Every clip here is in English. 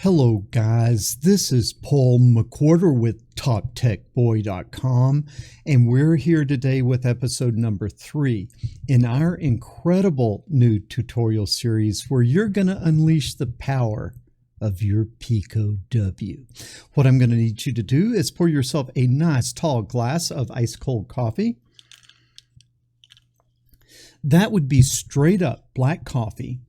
Hello guys, this is Paul McWhorter with TopTechBoy.com, and we're here today with episode number 3 in our incredible new tutorial series where you're going to unleash the power of your Pico W. What I'm going to need you to do is pour yourself a nice tall glass of ice cold coffee. That would be straight up black coffee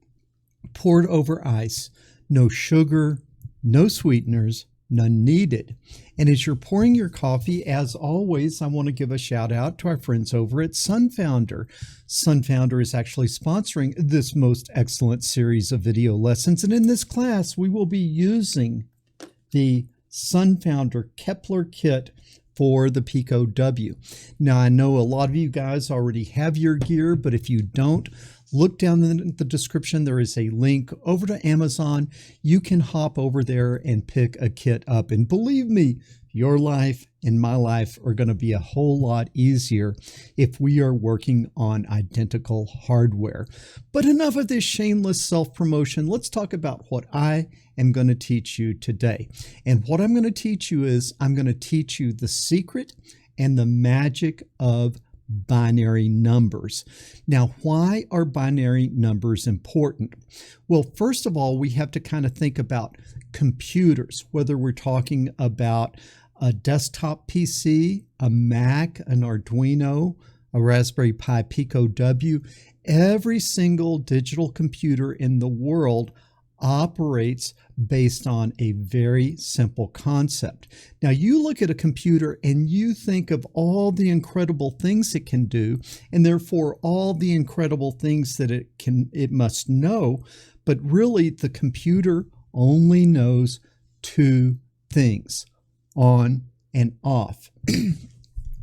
poured over ice. No sugar, no sweeteners, none needed. And as you're pouring your coffee, as always, I want to give a shout out to our friends over at Sunfounder. Sunfounder is actually sponsoring this most excellent series of video lessons. And in this class, we will be using the Sunfounder Kepler kit for the Pico W. Now, I know a lot of you guys already have your gear, but if you don't, look down in the description. There is a link over to Amazon. You can hop over there and pick a kit up. And believe me, your life and my life are going to be a whole lot easier if we are working on identical hardware. But enough of this shameless self-promotion. Let's talk about what I am going to teach you today. And what I'm going to teach you is I'm going to teach you the secret and the magic of binary numbers. Now, why are binary numbers important? Well, first of all, we have to kind of think about computers, whether we're talking about a desktop PC, a Mac, an Arduino, a Raspberry Pi Pico W. Every single digital computer in the world operates based on a very simple concept. Now, you look at a computer and you think of all the incredible things it can do, and therefore all the incredible things that it must know, but really the computer only knows two things: on and off.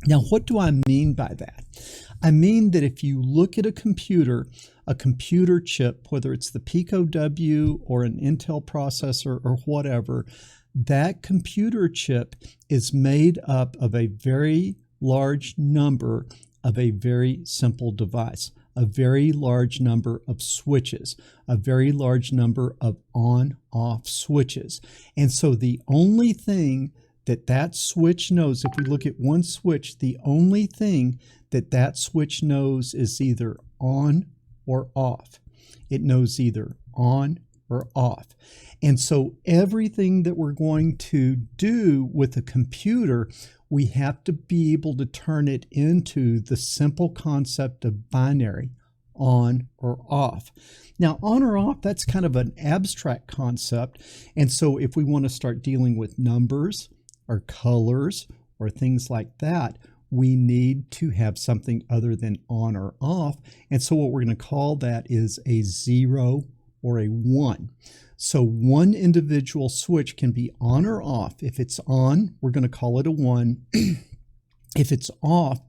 Now, what do I mean by that? I mean that if you look at a computer chip, whether it's the Pico W or an Intel processor or whatever, that computer chip is made up of a very large number of a very simple device, a very large number of switches, a very large number of on-off switches. And so the only thing that switch knows, if we look at one switch, the only thing that switch knows is either on or off. It knows either on or off. And so everything that we're going to do with a computer, we have to be able to turn it into the simple concept of binary, on or off. Now, on or off, that's kind of an abstract concept. And so if we want to start dealing with numbers or colors or things like that, we need to have something other than on or off. And so what we're going to call that is a 0 or a 1. So one individual switch can be on or off. If it's on, we're going to call it a 1. If it's off,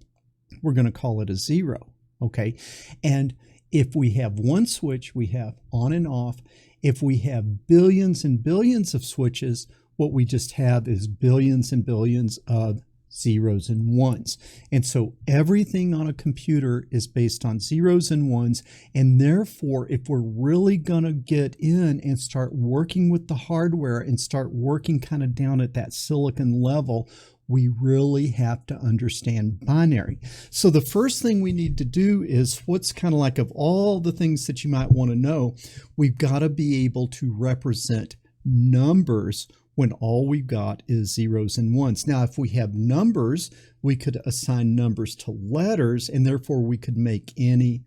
we're going to call it a 0. Okay. And if we have one switch, we have on and off. If we have billions and billions of switches, what we just have is billions and billions of zeros and ones. And so everything on a computer is based on zeros and ones. And therefore, if we're really going to get in and start working with the hardware and start working kind of down at that silicon level, we really have to understand binary. So the first thing we need to do is what's kind of like of all the things that you might want to know, we've got to be able to represent numbers when all we've got is zeros and ones. Now, if we have numbers, we could assign numbers to letters, and therefore we could make any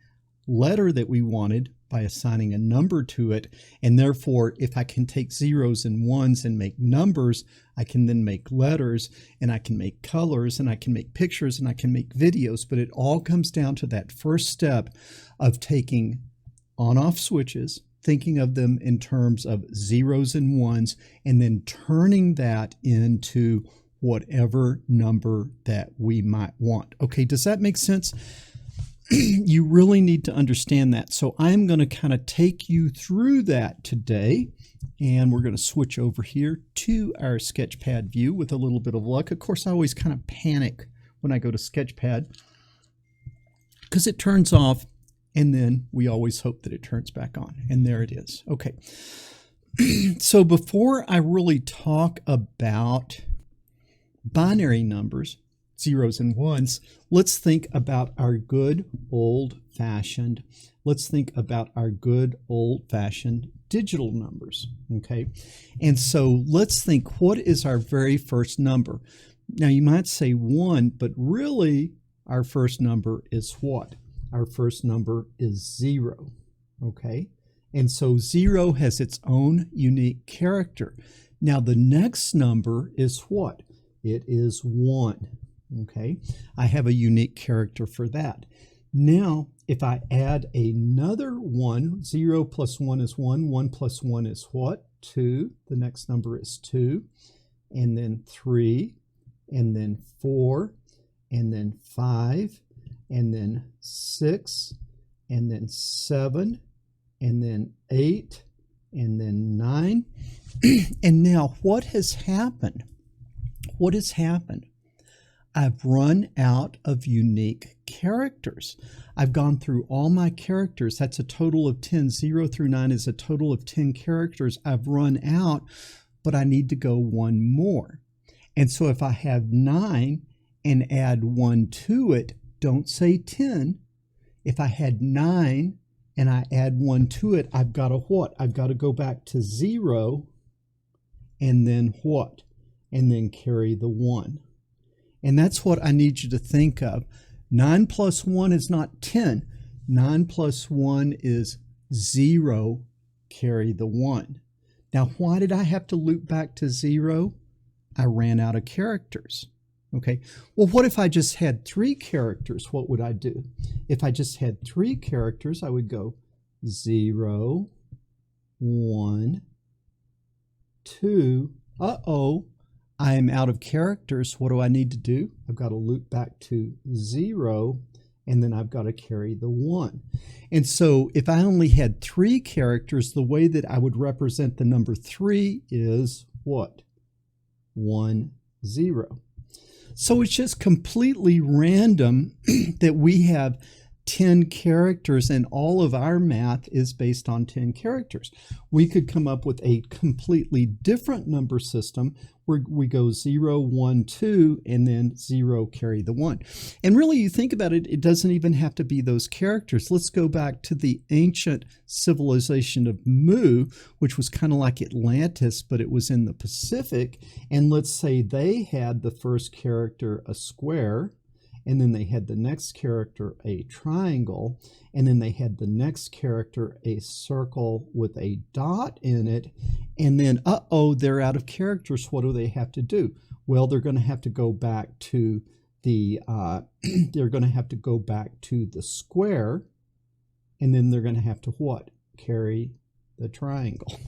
letter that we wanted by assigning a number to it. And therefore, if I can take zeros and ones and make numbers, I can then make letters, and I can make colors, and I can make pictures, and I can make videos. But it all comes down to that first step of taking on-off switches, thinking of them in terms of zeros and ones, and then turning that into whatever number that we might want. Okay, does that make sense? You really need to understand that. So I'm going to kind of take you through that today, and we're going to switch over here to our Sketchpad view with a little bit of luck. Of course, I always kind of panic when I go to Sketchpad because it turns off, and then we always hope that it turns back on. And there it is. Okay. So before I really talk about binary numbers, zeros and ones, let's think about our good old-fashioned digital numbers, okay? And so let's think, what is our very first number? Now you might say 1, but really our first number is what? Our first number is 0, okay? And so 0 has its own unique character. Now the next number is what? It is 1, okay? I have a unique character for that. Now, if I add another 1, 0 plus 1 is 1, 1 plus 1 is what? 2. The next number is 2, and then 3, and then 4, and then 5, and then 6, and then 7, and then 8, and then 9. And now what has happened? What has happened? I've run out of unique characters. I've gone through all my characters. That's a total of 10. 0 through 9 is a total of 10 characters. I've run out, but I need to go one more. And so if I have 9 and add 1 to it, don't say 10. If I had 9 and I add 1 to it, I've got to what? I've got to go back to 0 and then what? And then carry the 1. And that's what I need you to think of. 9 plus 1 is not 10. 9 plus 1 is 0, carry the 1. Now, why did I have to loop back to 0? I ran out of characters. Okay, well, what if I just had 3 characters? What would I do? If I just had 3 characters, I would go 0, 1, 2. Uh-oh. I am out of characters. What do I need to do? I've got to loop back to 0, and then I've got to carry the 1. And so if I only had 3 characters, the way that I would represent the number 3 is what? 1, 0. So it's just completely random that we have 10 characters and all of our math is based on 10 characters. We could come up with a completely different number system where we go 0, 1, 2, and then 0, carry the 1. And really, you think about it, it doesn't even have to be those characters. Let's go back to the ancient civilization of Mu, which was kind of like Atlantis, but it was in the Pacific. And let's say they had the first character a square, and then they had the next character a triangle, and then they had the next character a circle with a dot in it, and then they're out of characters. What do they have to do? Well, they're going to have to go back to the square, and then they're going to have to what? Carry the triangle.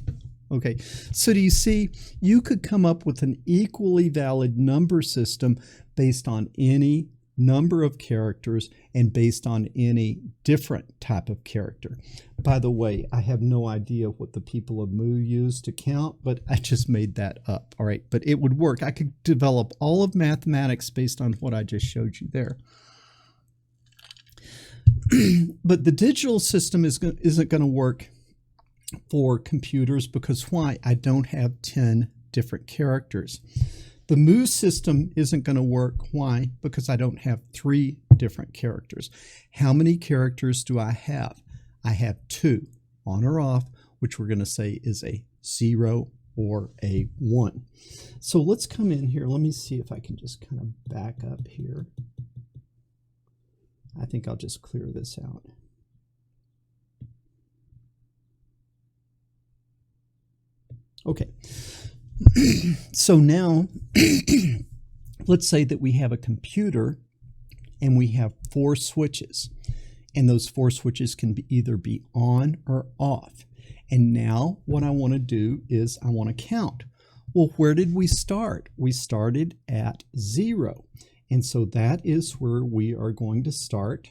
Okay, so do you see, you could come up with an equally valid number system based on any number of characters and based on any different type of character. By the way, I have no idea what the people of Mu use to count, but I just made that up, all right? But it would work. I could develop all of mathematics based on what I just showed you there. But the digital system isn't going to work for computers because why? I don't have 10 different characters. The Mu system isn't going to work. Why? Because I don't have 3 different characters. How many characters do I have? I have 2, on or off, which we're going to say is a 0 or a 1. So let's come in here. Let me see if I can just kind of back up here. I think I'll just clear this out. Okay. So now, let's say that we have a computer and we have 4 switches, and those 4 switches can either be on or off. And now what I want to do is I want to count. Well, where did we start? We started at 0. And so that is where we are going to start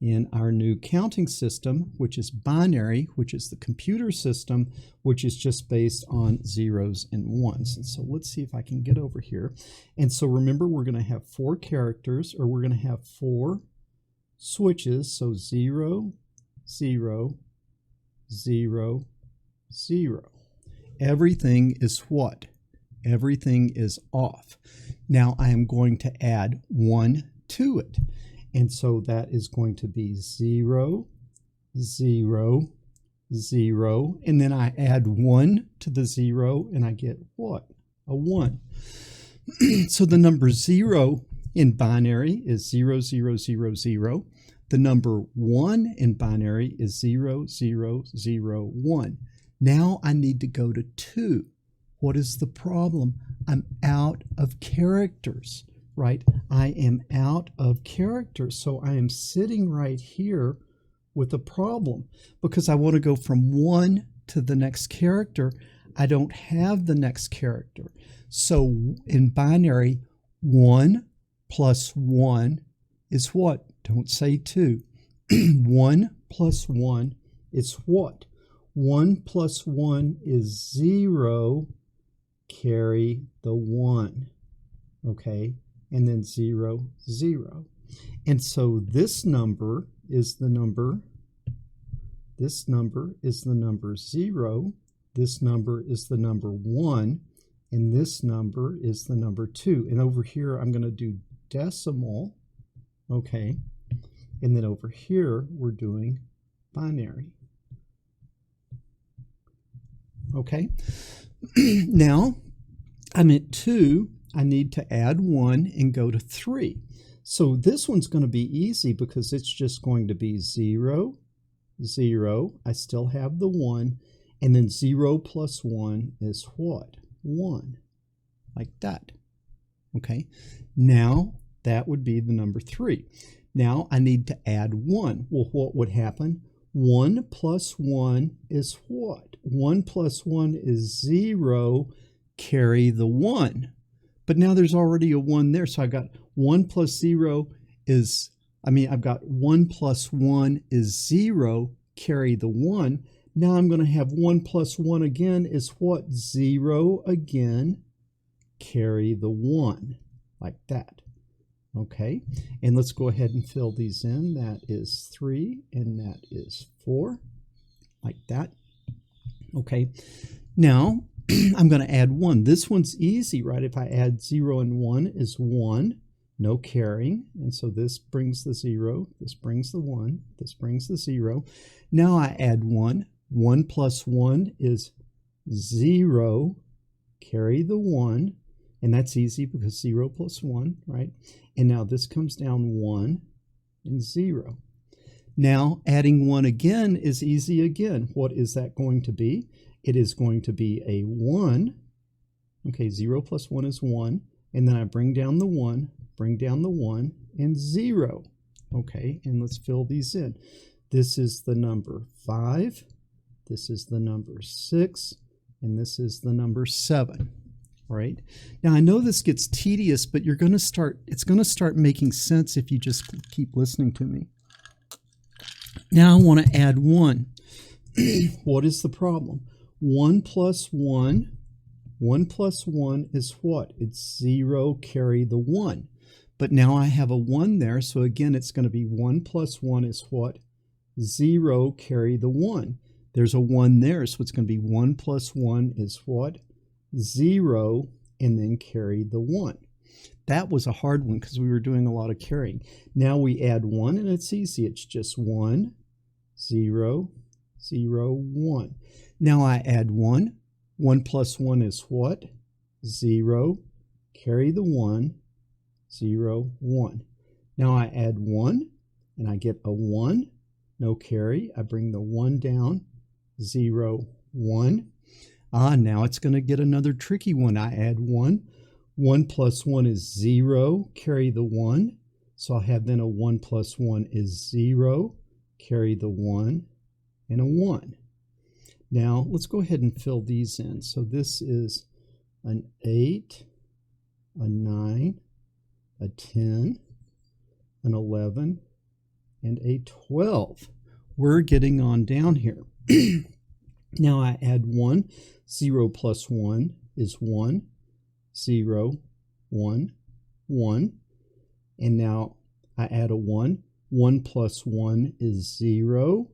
in our new counting system, which is binary, which is the computer system, which is just based on zeros and ones. And so let's see if I can get over here. And so remember, we're going to have 4 characters, or we're going to have 4 switches. So 0, 0, 0, 0. everything is what? Everything is off. Now I am going to add 1 to it. And so that is going to be 0, 0, 0. And then I add 1 to the 0 and I get what? A 1. So the number 0 in binary is 0, 0, 0, 0. The number 1 in binary is 0, 0, 0, 1. Now I need to go to 2. What is the problem? I'm out of characters, right? I am out of characters. So I am sitting right here with a problem because I want to go from 1 to the next character. I don't have the next character. So in binary, 1 plus 1 is what? Don't say 2. 1 plus 1 is what? 1 plus 1 is 0. Carry the 1, okay, and then 0, 0. And so this number is the number, this number is the number 0, this number is the number 1, and this number is the number 2. And over here I'm going to do decimal, okay, and then over here we're doing binary. Okay, now I'm at 2. I need to add 1 and go to 3. So this one's going to be easy because it's just going to be 0, 0. I still have the 1. And then 0 plus 1 is what? 1. Like that. Okay, now that would be the number 3. Now I need to add 1. Well, what would happen? 1 plus 1 is what? 1 plus 1 is 0, carry the 1. But now there's already a 1 there, so I got 1 plus 0 is, I've got 1 plus 1 is 0, carry the 1. Now I'm going to have 1 plus 1 again is what? 0 again, carry the 1, like that. Okay, and let's go ahead and fill these in. That is 3 and that is 4, like that. Okay, now I'm going to add 1. This one's easy, right? If I add 0 and 1 is 1, no carrying. And so this brings the 0, this brings the 1, this brings the 0. Now I add 1. 1 plus 1 is 0, carry the 1. And that's easy because 0 plus 1, right? And now this comes down 1 and 0. Now adding 1 again is easy again. What is that going to be? It is going to be a 1. Okay, 0 plus 1 is 1. And then I bring down the 1, bring down the 1, and 0. Okay, and let's fill these in. This is the number 5. This is the number 6. And this is the number 7. Right? Now I know this gets tedious, but it's going to start making sense if you just keep listening to me. Now I want to add 1. What is the problem? 1 plus 1 is what? It's 0, carry the 1. But now I have a 1 there, so again it's going to be 1 plus 1 is what? 0, carry the 1. There's a 1 there, so it's going to be 1 plus 1 is what? 0, and then carry the 1. That was a hard one because we were doing a lot of carrying. Now we add 1 and it's easy. It's just 1, 0, 0, 1. Now I add 1. 1 plus 1 is what? 0, carry the 1, 0, 1. Now I add 1 and I get a 1, no carry. I bring the 1 down, 0, 1. Now it's going to get another tricky one. I add 1. 1 plus 1 is 0, carry the 1. So I have then a 1 plus 1 is 0, carry the 1, and a 1. Now let's go ahead and fill these in. So this is an 8, a 9, a 10, an 11, and a 12. We're getting on down here. Now I add 1. 0 plus 1 is 1, 0, 1, 1. And now I add a 1. 1 plus 1 is 0.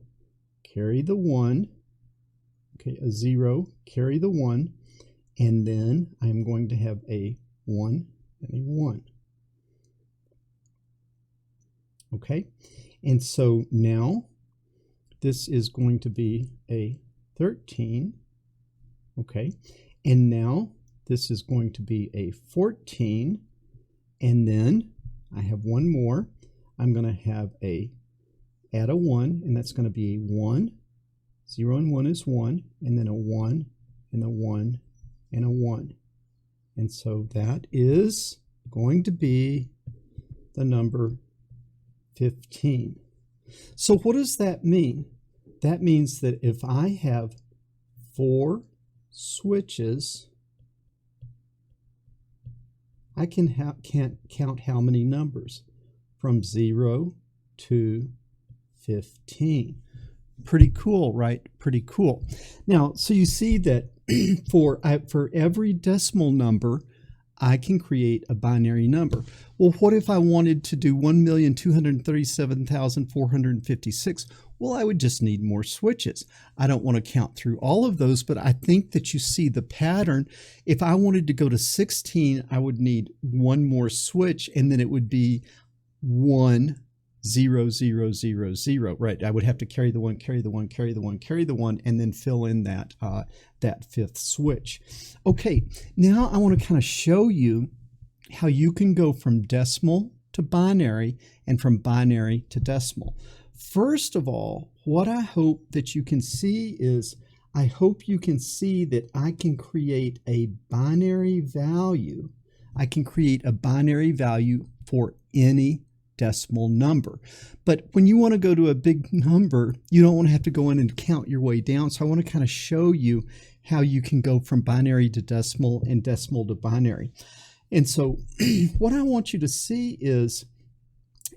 Carry the 1. Okay, a 0, carry the 1, and then I'm going to have a 1 and a 1. Okay, and so now this is going to be a 13. Okay, and now this is going to be a 14, and then I have one more. I'm going to have add a 1, and that's going to be a 1. 0 and 1 is 1, and then a 1 and a 1 and a 1. And so that is going to be the number 15. So what does that mean? That means that if I have 4 switches, I can count how many numbers? From 0 to 15. Pretty cool, right? Pretty cool. Now, so you see that for every decimal number, I can create a binary number. Well, what if I wanted to do 1,237,456? Well, I would just need more switches. I don't want to count through all of those, but I think that you see the pattern. If I wanted to go to 16, I would need one more switch, and then it would be 1, 0, 0, 0, 0. Right? I would have to carry the 1, carry the 1, carry the 1, carry the 1, and then fill in that fifth switch. Okay, now I want to kind of show you how you can go from decimal to binary and from binary to decimal. First of all, what I hope that you can see is, I hope you can see that I can create a binary value. I can create a binary value for any decimal number. But when you want to go to a big number, you don't want to have to go in and count your way down. So I want to kind of show you how you can go from binary to decimal and decimal to binary. And so what I want you to see is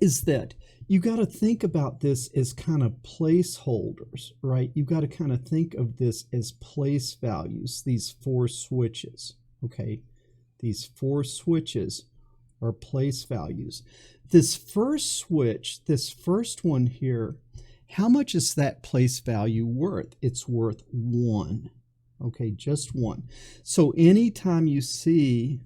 that you got to think about this as kind of placeholders, right? You got to kind of think of this as place values, these 4 switches, okay? These 4 switches are place values. This first switch, this first one here, how much is that place value worth? It's worth 1, okay, just 1. So anytime you see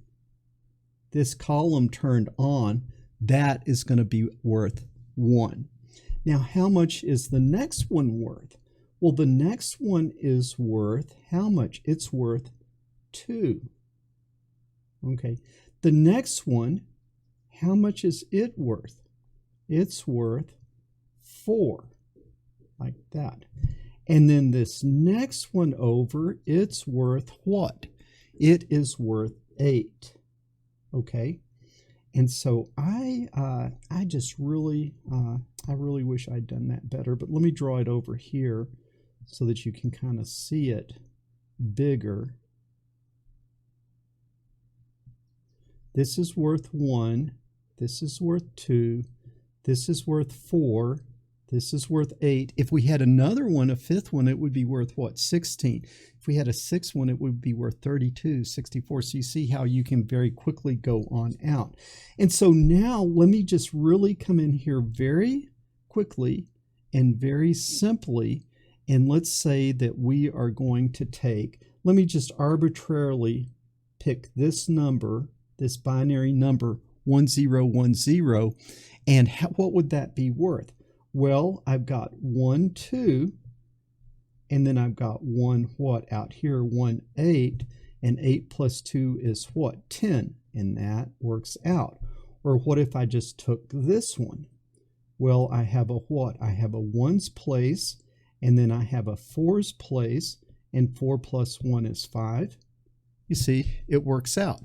this column turned on, that is going to be worth 1. Now, how much is the next one worth? Well, the next one is worth how much? It's worth 2. Okay. The next one, how much is it worth? It's worth 4, like that. And then this next one over, it's worth what? It is worth 8. Okay. And so I just really, I really wish I'd done that better, but let me draw it over here so that you can kind of see it bigger. This is worth 1, this is worth 2, this is worth 4, this is worth 8. If we had another one, a fifth one, it would be worth what? 16. If we had a sixth one, it would be worth 32, 64. So you see how you can very quickly go on out. And so now let me just really come in here very quickly and very simply, and let's say that we are going to take, let me just arbitrarily pick this number, this binary number 1010, and what would that be worth? Well, I've got 1, 2, and then I've got 1 what out here, 1, 8, and 8 plus 2 is what? 10, and that works out. Or what if I just took this one? Well, I have a what? I have a 1's place, and then I have a 4's place, and 4 plus 1 is 5. You see, it works out.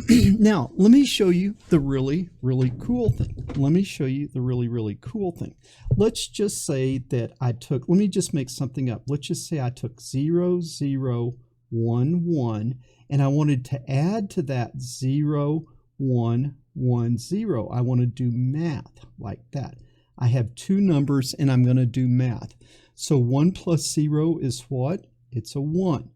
Now, let me show you the really, really cool thing. Let me show you the really, really cool thing. Let's just say that I took, let me just make something up. Let's just say I took 0, 0, 1, 1, and I wanted to add to that 0, 1, 1, 0. I want to do math like that. I have 2 numbers, and I'm going to do math. So 1 plus 0 is what? It's a 1.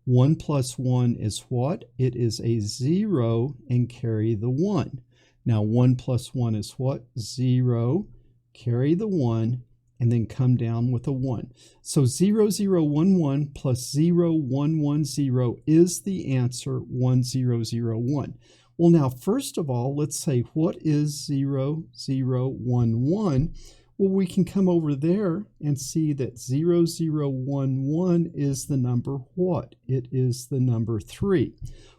1 plus 1 is what? It is a 0, and carry the 1. Now 1 plus 1 is what? 0, carry the 1, and then come down with a 1. So 0, 0, 1, 1 plus 0, 1, 1, 0 is the answer 1, 0, 0, 1. Well, now, first of all, let's say, what is 0, 0, 1, 1? Well, we can come over there and see that 0, 0, 1, 1 is the number what? It is the number 3.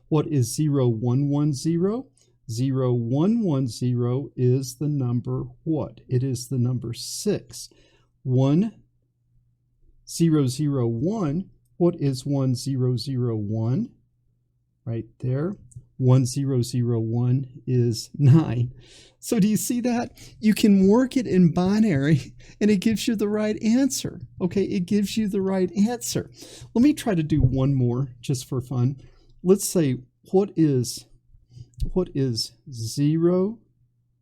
What is 0, 1, 1, 0? 0, 1, 1, 0 is the number what? It is the number 6. 1, 0, 0, 1. What is 1, 0, 0, 1? Right there. 1, 0, 0, 1 is 9. So do you see that? You can work it in binary and it gives you the right answer. Okay, it gives you the right answer. Let me try to do one more just for fun. Let's say, what is 0,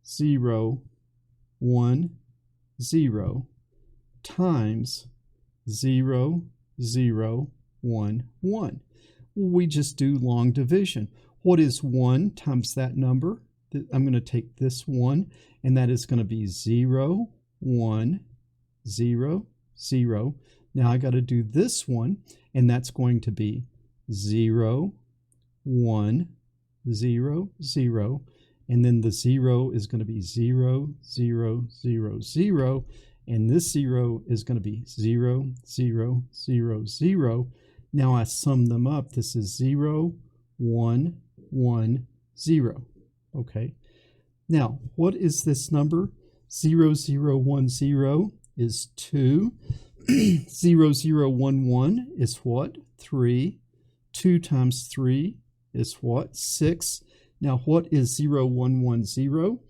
0, 1, 0 times 0, 0, 1, 1? We just do long division. What is 1 times that number? I'm going to take this 1, and that is going to be 0, 1, 0, 0. Now I got to do this one, and that's going to be 0, 1, 0, 0. And then the 0 is going to be 0, 0, 0, 0. And this 0 is going to be 0, 0, 0, 0. Now I sum them up. This is 0, 1, 1, 0. Okay. Now, what is this number? 0, 0, 1, 0 is 2. 0, 0, 1, 1 is what? 3. 2 times 3 is what? 6. Now, what is 0, 1, 1, 0?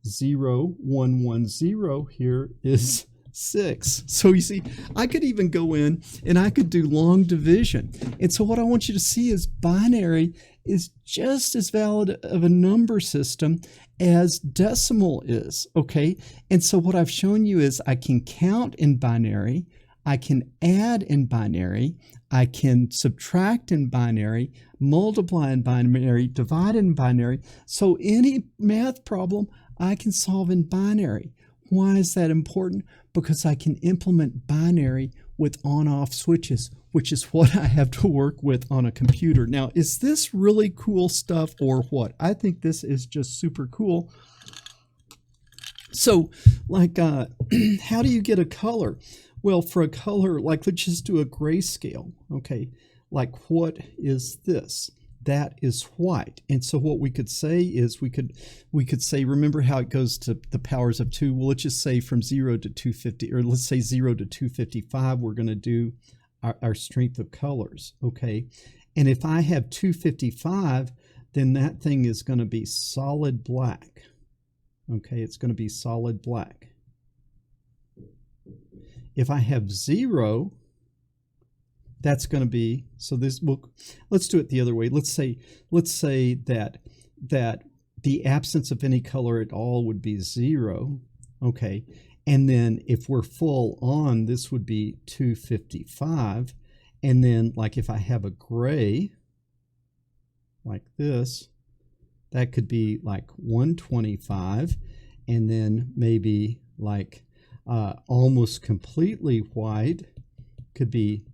0, 1, 1, 0 here is 6. So you see, I could even go in and I could do long division. And so what I want you to see is binary is just as valid of a number system as decimal is, okay? And so what I've shown you is I can count in binary, I can add in binary, I can subtract in binary, multiply in binary, divide in binary. So any math problem I can solve in binary. Why is that important? Because I can implement binary with on-off switches, which is what I have to work with on a computer. Now, is this really cool stuff or what? I think this is just super cool. So, like, how do you get a color? Well, for a color, like, let's just do a grayscale, okay? Like, what is this? That is white. And so what we could say is we could say, remember how it goes to the powers of 2? Well, let's just say from 0 to 250, or let's say 0 to 255, we're going to do our strength of colors, okay? And if I have 255, then that thing is going to be solid black, okay? It's going to be solid black. If I have 0, that's going to be, so this, well, let's do it the other way. Let's say that the absence of any color at all would be 0, okay? And then if we're full on, this would be 255. And then, like, if I have a gray, like this, that could be like 125. And then maybe like almost completely white could be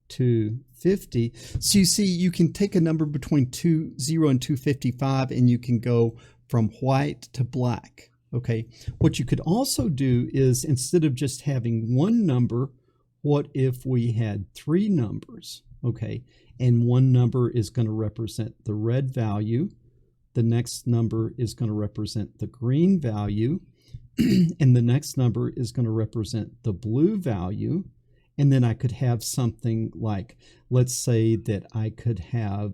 250. So you see, you can take a number between 0 and 255 and you can go from white to black. Okay, what you could also do is, instead of just having one number, what if we had 3 numbers? Okay, and one number is going to represent the red value, the next number is going to represent the green value, and the next number is going to represent the blue value. And then I could have something like, let's say that I could have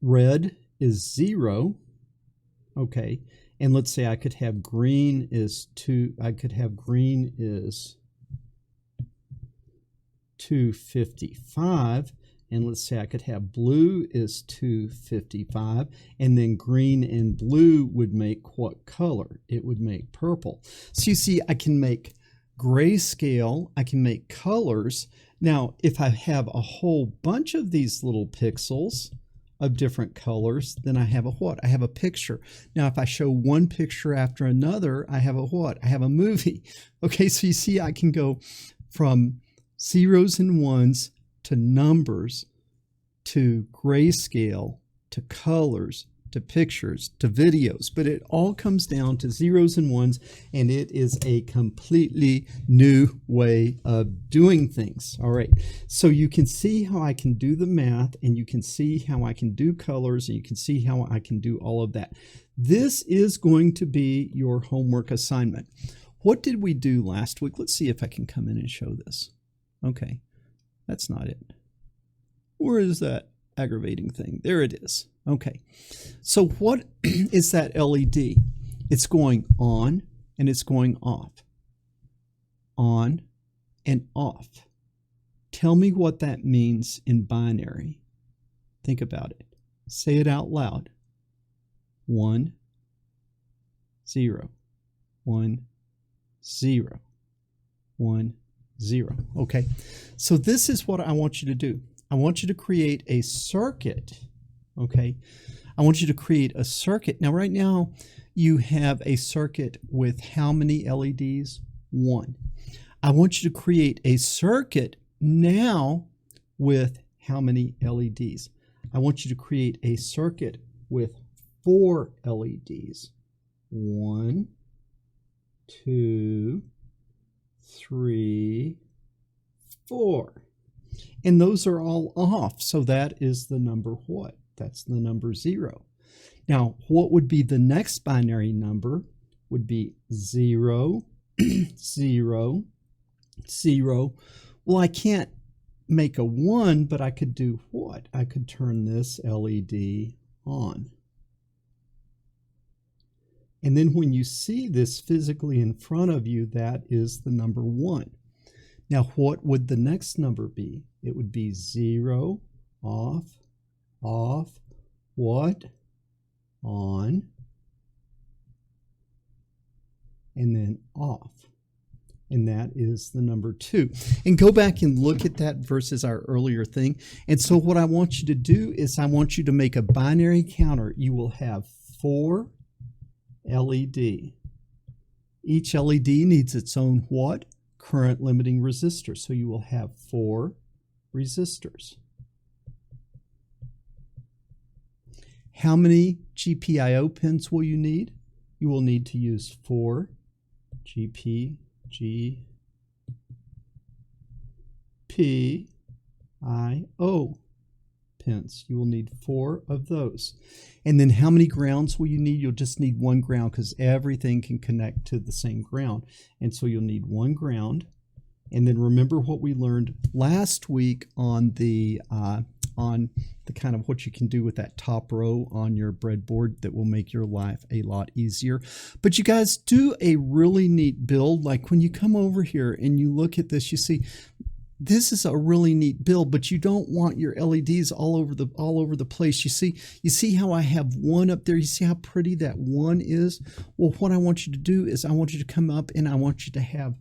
red is 0, okay, and let's say I could have green is 2. I could have green is 255, and let's say I could have blue is 255, and then green and blue would make what color? It would make purple. So you see, I can make grayscale, I can make colors. Now, if I have a whole bunch of these little pixels, of different colors, then I have a what? I have a picture. Now, if I show one picture after another, I have a what? I have a movie. Okay, so you see I can go from zeros and ones to numbers to grayscale to colors to pictures to videos, but it all comes down to zeros and ones, and it is a completely new way of doing things. All right, so you can see how I can do the math, and you can see how I can do colors, and you can see how I can do all of that. This is going to be your homework assignment. What did we do last week? Let's see if I can come in and show this. Okay, that's not it. Where is that aggravating thing? There it is. Okay, so what is that LED? It's going on and it's going off. On and off. Tell me what that means in binary. Think about it. Say it out loud. 1, 0. 1, 0. 1, 0. Okay, so this is what I want you to do. I want you to create a circuit. Okay, I want you to create a circuit. Now, right now, you have a circuit with how many LEDs? 1. I want you to create a circuit now with how many LEDs? I want you to create a circuit with 4 LEDs. 1, 2, 3, 4. And those are all off, so that is the number what? That's the number 0. Now, what would be the next binary number? Would be 0, 0, 0. Well, I can't make a 1, but I could do what? I could turn this LED on. And then when you see this physically in front of you, that is the number 1. Now, what would the next number be? It would be 0, off, off, what? On, and then off. And that is the number 2. And go back and look at that versus our earlier thing. And so what I want you to do is I want you to make a binary counter. You will have 4 LED. Each LED needs its own what? Current limiting resistor. So you will have 4 resistors. How many GPIO pins will you need? You will need to use 4 GPIO pins. You will need 4 of those. And then how many grounds will you need? You'll just need 1 ground because everything can connect to the same ground. And so you'll need 1 ground. And then remember what we learned last week on the kind of what you can do with that top row on your breadboard that will make your life a lot easier. But you guys do a really neat build. Like when you come over here and you look at this, you see this is a really neat build, but you don't want your LEDs all over the place. You see how I have 1 up there? You see how pretty that 1 is? Well, what I want you to do is I want you to come up and I want you to have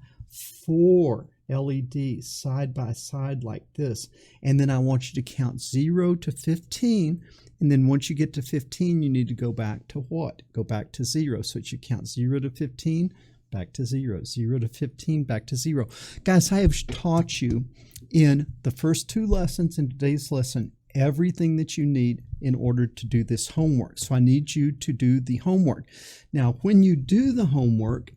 4 LEDs side by side like this. And then I want you to count 0 to 15. And then once you get to 15, you need to go back to what? Go back to 0. So you count 0 to 15, back to 0, 0 to 15, back to 0. Guys, I have taught you in the first 2 lessons in today's lesson everything that you need in order to do this homework. So I need you to do the homework. Now, when you do the homework,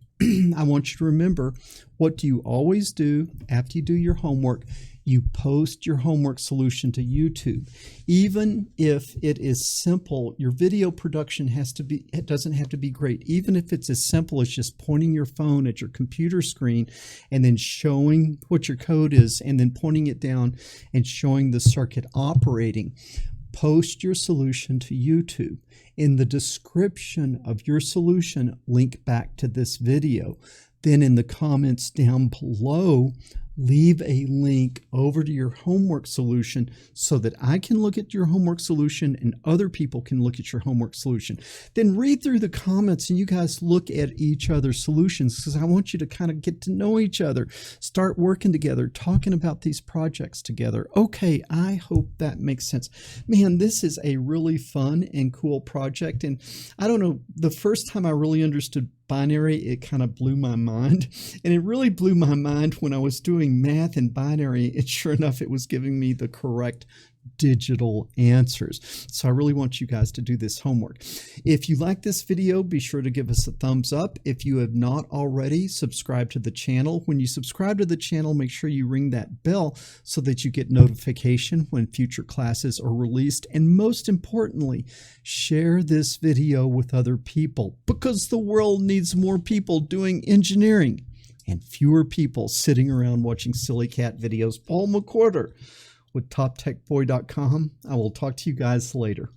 I want you to remember, what do you always do after you do your homework? You post your homework solution to YouTube. Even if it is simple, your video production it doesn't have to be great. Even if it's as simple as just pointing your phone at your computer screen and then showing what your code is and then pointing it down and showing the circuit operating. Post your solution to YouTube. In the description of your solution, link back to this video. Then in the comments down below, leave a link over to your homework solution so that I can look at your homework solution and other people can look at your homework solution. Then read through the comments and you guys look at each other's solutions, because I want you to kind of get to know each other, start working together, talking about these projects together. Okay, I hope that makes sense. Man, this is a really fun and cool project. And I don't know, the first time I really understood binary, it kind of blew my mind. And it really blew my mind when I was doing math in binary, and sure enough, it was giving me the correct digital answers. So I really want you guys to do this homework. If you like this video, be sure to give us a thumbs up. If you have not already, subscribe to the channel. When you subscribe to the channel, make sure you ring that bell so that you get notification when future classes are released. And most importantly, share this video with other people, because the world needs more people doing engineering and fewer people sitting around watching silly cat videos. Paul McWhorter with TopTechBoy.com. I will talk to you guys later.